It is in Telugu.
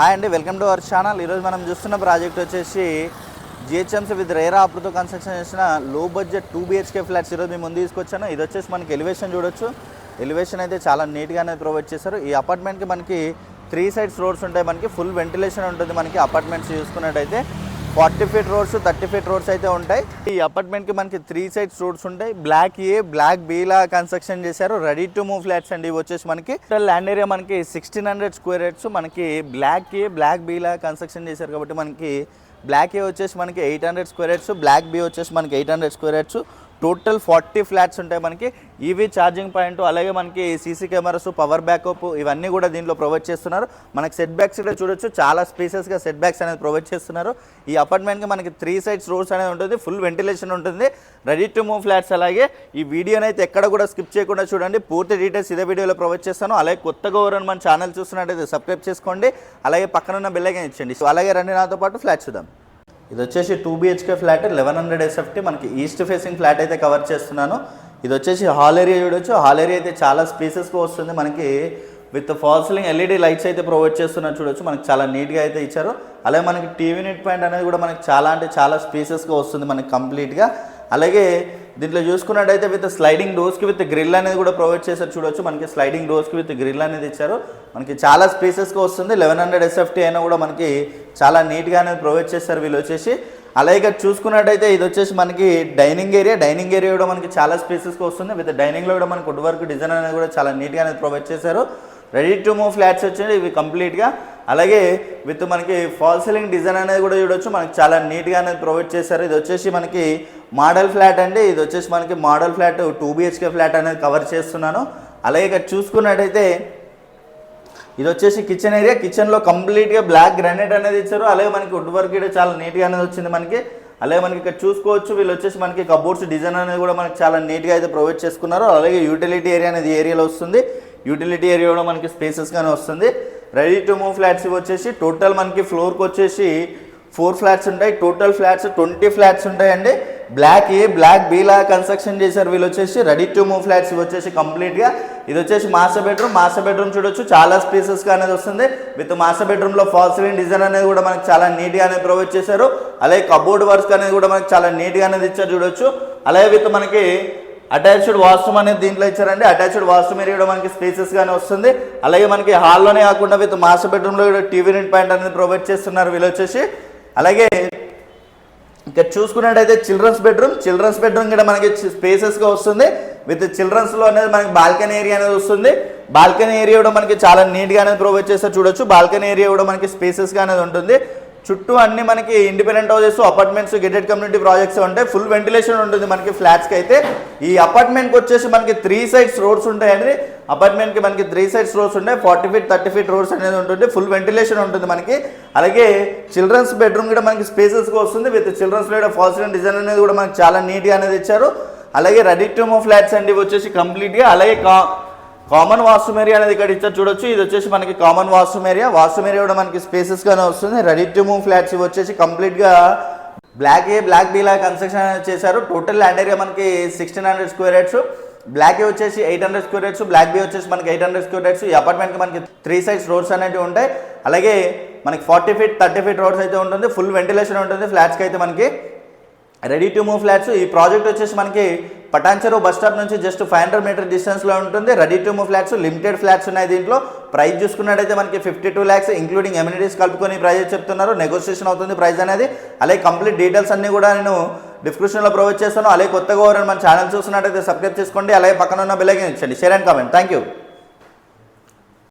హాయ్ అండి, వెల్కమ్ టు అవర్ ఛానల్. ఈరోజు మనం చూస్తున్న ప్రాజెక్ట్ వచ్చేసి జిహెచ్ఎంసీ విత్ రేరా అప్రూవ్తో కన్స్ట్రక్షన్ చేసిన లో బడ్జెట్ 2 BHK ఫ్లాట్స్ ఈరోజు మేము ముందు తీసుకొచ్చాను. ఇది వచ్చేసి మనకి ఎలివేషన్ చూడొచ్చు. ఎలివేషన్ అయితే చాలా నీట్గానే ప్రొవైడ్ చేశారు. ఈ అపార్ట్మెంట్కి మనకి 3 sides రోడ్స్ ఉంటాయి. మనకి ఫుల్ వెంటిలేషన్ ఉంటుంది. మనకి అపార్ట్మెంట్స్ చూసుకున్నట్టయితే 40 feet రోడ్స్ 30 feet రోడ్స్ అయితే ఉంటాయి. ఈ అపార్ట్మెంట్కి మనకి 3 sides రోడ్స్ ఉంటాయి. బ్లాక్ ఏ బ్లాక్ బి లా కన్స్ట్రక్షన్ చేశారు. రెడీ టు మూవ్ ఫ్లాట్స్ అండి. ఇవి వచ్చేసి మనకి ల్యాండ్ ఏరియా మనకి 1600 square yards. మనకి బ్లాక్ ఏ బ్లాక్ బి లా కన్స్ట్రక్షన్ చేశారు కాబట్టి మనకి బ్లాక్ ఏ వచ్చేసి మనకి 800 square yards, బ్లాక్ బి వచ్చేసి మనకి 800 square yards. టోటల్ 40 ఫ్లాట్స్ ఉంటాయి. మనకి ఈవీ ఛార్జింగ్ పాయింట్, అలాగే మనకి సీసీ కెమెరాస్, పవర్ బ్యాకప్ ఇవన్నీ కూడా దీంట్లో ప్రొవైడ్ చేస్తున్నారు. మనకి సెట్ బ్యాక్స్ కూడా చూడొచ్చు, చాలా స్పేసెస్గా సెట్ బ్యాక్స్ అనేది ప్రొవైడ్ చేస్తున్నారు. ఈ అపార్ట్మెంట్కి మనకి 3 sides రోడ్స్ అనేది ఉంటుంది. ఫుల్ వెంటిలేషన్ ఉంటుంది. Ready to move flats. అలాగే ఈ వీడియోని అయితే ఎక్కడ కూడా స్కిప్ చేయకుండా చూడండి. పూర్తి డీటెయిల్స్ ఇదే వీడియోలో ప్రొవైడ్ చేస్తాను. అలాగే కొత్తగా ఎవరైనా మన ఛానల్ చూస్తున్నట్టయితే సబ్స్క్రైబ్ చేసుకోండి. అలాగే పక్కన ఉన్న బెల్ ఐకాన్ ఇచ్చండి. అలాగే రండి నాతో పాటు ఫ్లాట్ చూద్దాం. ఇది వచ్చేసి 2 BHK ఫ్లాట్ 1100 SFT. మనకి ఈస్ట్ ఫేసింగ్ ఫ్లాట్ అయితే కవర్ చేస్తున్నాను. ఇది వచ్చేసి హాల్ ఏరియా చూడొచ్చు. హాల్ ఏరియా అయితే చాలా స్పేసెస్గా వస్తుంది. మనకి with fall ceiling LED lights అయితే ప్రొవైడ్ చేస్తున్నారు చూడొచ్చు. మనకి చాలా నీట్గా అయితే ఇచ్చారు. అలాగే మనకి టీవీ యూనిట్ పాయింట్ అనేది కూడా మనకి చాలా స్పేసెస్గా వస్తుంది మనకి కంప్లీట్గా. అలాగే దీంట్లో చూసుకున్నట్టయితే విత్ స్లైడింగ్ డోర్స్కి విత్ గ్రిల్ అనేది కూడా ప్రొవైడ్ చేశారు చూడొచ్చు. మనకి స్లైడింగ్ డోర్స్కి విత్ గ్రిల్ అనేది ఇచ్చారు. మనకి చాలా స్పేసెస్గా వస్తుంది. 1100 SFT అయినా కూడా మనకి చాలా నీట్గా అనేది ప్రొవైడ్ చేస్తారు వీళ్ళు వచ్చేసి. అలాగే చూసుకున్నట్టయితే ఇది వచ్చేసి మనకి డైనింగ్ ఏరియా కూడా మనకి చాలా స్పేసెస్గా వస్తుంది. విత్ డైనింగ్లో కూడా మనకి వుడ్ వర్క్ డిజైన్ అనేది కూడా చాలా నీట్గా అనేది ప్రొవైడ్ చేశారు. రెడీ టు మూవ్ ఫ్లాట్స్ వచ్చేది ఇవి కంప్లీట్గా. అలాగే విత్ మనకి ఫాల్ సీలింగ్ డిజైన్ అనేది కూడా చూడొచ్చు. మనకి చాలా నీట్గా అనేది ప్రొవైడ్ చేశారు. ఇది వచ్చేసి మనకి మోడల్ ఫ్లాట్ అండి. ఇది వచ్చేసి మనకి మోడల్ ఫ్లాట్ 2 BHK ఫ్లాట్ అనేది కవర్ చేస్తున్నాను. అలాగే ఇక్కడ చూసుకున్నట్టయితే ఇది వచ్చేసి కిచెన్ ఏరియా. కిచెన్లో కంప్లీట్గా బ్లాక్ గ్రానైట్ అనేది ఇచ్చారు. అలాగే మనకి వుడ్ వర్క్ కూడా చాలా నీట్గా అనేది వచ్చింది మనకి. అలాగే మనకి ఇక్కడ చూసుకోవచ్చు వీళ్ళు వచ్చేసి మనకి కబోర్డ్స్ డిజైన్ అనేది కూడా మనకి చాలా నీట్గా అయితే ప్రొవైడ్ చేసుకున్నారు. అలాగే యూటిలిటీ ఏరియా అనేది ఏరియాలో వస్తుంది. యూటిలిటీ ఏరియా కూడా మనకి స్పేసెస్గానే వస్తుంది. రెడీ టు మూవ్ ఫ్లాట్స్ ఇవి వచ్చేసి టోటల్ మనకి ఫ్లోర్కి వచ్చేసి 4 ఫ్లాట్స్ ఉంటాయి. టోటల్ ఫ్లాట్స్ 20 ఫ్లాట్స్ ఉంటాయండి. బ్లాక్ ఏ బ్లాక్ బి లా కన్స్ట్రక్షన్ చేశారు వీళ్ళు వచ్చేసి. రెడీ టు మూవ్ ఫ్లాట్స్ ఇవి వచ్చేసి కంప్లీట్గా. ఇది వచ్చేసి మాస్టర్ బెడ్రూమ్ చూడొచ్చు. చాలా స్పేసెస్గా అనేది వస్తుంది. విత్ మాస్టర్ బెడ్రూమ్లో ఫాల్ సీలింగ్ డిజైన్ అనేది కూడా మనకి చాలా నీట్గా అనేది ప్రొవైడ్ చేశారు. అలాగే కబోర్డ్ వర్క్ అనేది కూడా మనకి చాలా నీట్గా అనేది ఇచ్చారు చూడొచ్చు. అలాగే విత్ మనకి అటాచ్డ్ వాష్రూమ్ అనేది దీంట్లో ఇచ్చారండి. అటాచ్డ్ వాష్రూమ్ ఏరియా కూడా మనకి స్పేసెస్గానే వస్తుంది. అలాగే మనకి హాల్లోనే కాకుండా విత్ మాస్టర్ బెడ్రూమ్లో కూడా టీవీ యూనిట్ పాయింట్ అనేది ప్రొవైడ్ చేస్తున్నారు వీళ్ళు వచ్చేసి. అలాగే ఇక్కడ చూసుకున్నట్టయితే చిల్డ్రన్స్ బెడ్రూమ్ కూడా మనకి స్పేసెస్గా వస్తుంది. విత్ చిల్డ్రన్స్లో అనేది మనకి బాల్కనీ ఏరియా అనేది వస్తుంది. బాల్కనీ ఏరియా కూడా మనకి చాలా నీట్గా అనేది ప్రొవైడ్ చేస్తారు చూడొచ్చు. బాల్కనీ ఏరియా కూడా మనకి స్పేసెస్గా అనేది ఉంటుంది. చుట్టూ అన్ని మనకి independent houses, apartments, gated community projects ఉంటాయి. ఫుల్ వెంటిలేషన్ ఉంటుంది మనకి ఫ్లాట్స్కి అయితే. ఈ అపార్ట్మెంట్కి వచ్చేసి మనకి 3 sides రోడ్స్ ఉంటాయండి. అపార్ట్మెంట్కి మనకి 3 sides రోడ్స్ ఉంటాయి. 40 feet 30 feet రోడ్స్ అనేది ఉంటుంది. ఫుల్ వెంటిలేషన్ ఉంటుంది మనకి. అలాగే చిల్డ్రన్స్ బెడ్రూమ్ కూడా మనకి స్పేసెస్గా వస్తుంది. విత్ చిల్డ్రన్స్ కూడా ఫాల్ సీలింగ్ డిజైన్ అనేది కూడా మనకి చాలా నీట్గా అనేది ఇచ్చారు. అలాగే రెడీ టు మూవ్ ఫ్లాట్స్ అండి వచ్చేసి కంప్లీట్గా. అలాగే కామన్ వాష్రూమ్ ఏరియా అనేది ఇక్కడ ఇచ్చారు చూడొచ్చు. ఇది వచ్చేసి మనకి కామన్ వాష్రూమ్ ఏరియా కూడా మనకి స్పేసెస్గానే వస్తుంది. రెడీ టు మూవ్ ఫ్లాట్స్ ఇవి వచ్చేసి కంప్లీట్గా బ్లాక్ ఏ బ్లాక్ బి లా కన్స్ట్రక్షన్ అనేది చేశారు. టోటల్ ల్యాండ్ ఏరియా మనకి 1600 square yards. బ్లాక్ ఏ వచ్చేసి 800 square yards, బ్లాక్ బి వచ్చేసి మనకి 800 square yards. ఈ అపార్ట్మెంట్కి మనకి 3 sides రోడ్స్ అనేవి ఉంటాయి. అలాగే మనకి 40 feet 30 feet రోడ్స్ అయితే ఉంటుంది. ఫుల్ వెంటిలేషన్ ఉంటుంది ఫ్లాట్స్కి అయితే మనకి. Ready to move flats. ఈ ప్రాజెక్ట్ వచ్చేసి మనకి పటాన్చెరు బస్ స్టాప్ నుంచి జస్ట్ 500 meter డిస్టెన్స్లో ఉంటుంది. Ready to move flats, limited flats ఉన్నాయి దీంట్లో. ప్రైస్ చూసుకున్నట్టయితే మనకి 52 lakhs ఇంక్లూడింగ్ ఎమ్యూనిటీస్ కలుపుకొని ప్రైస్ చెప్తున్నారు. నెగోషియేషన్ అవుతుంది ప్రైస్ అనేది. అలాగే కంప్లీట్ డీటెయిల్స్ అన్నీ కూడా నేను డిస్క్రిప్షన్లో ప్రొవైడ్ చేస్తాను. అలాగే కొత్తగా ఎవరైనా మన ఛానల్ చూస్తున్నట్టయితే సబ్స్క్రైబ్ చేసుకోండి. అలాగే పక్కన ఉన్న బెల్ ఐకాన్ ఇచ్చండి. Share and comment. Thank you.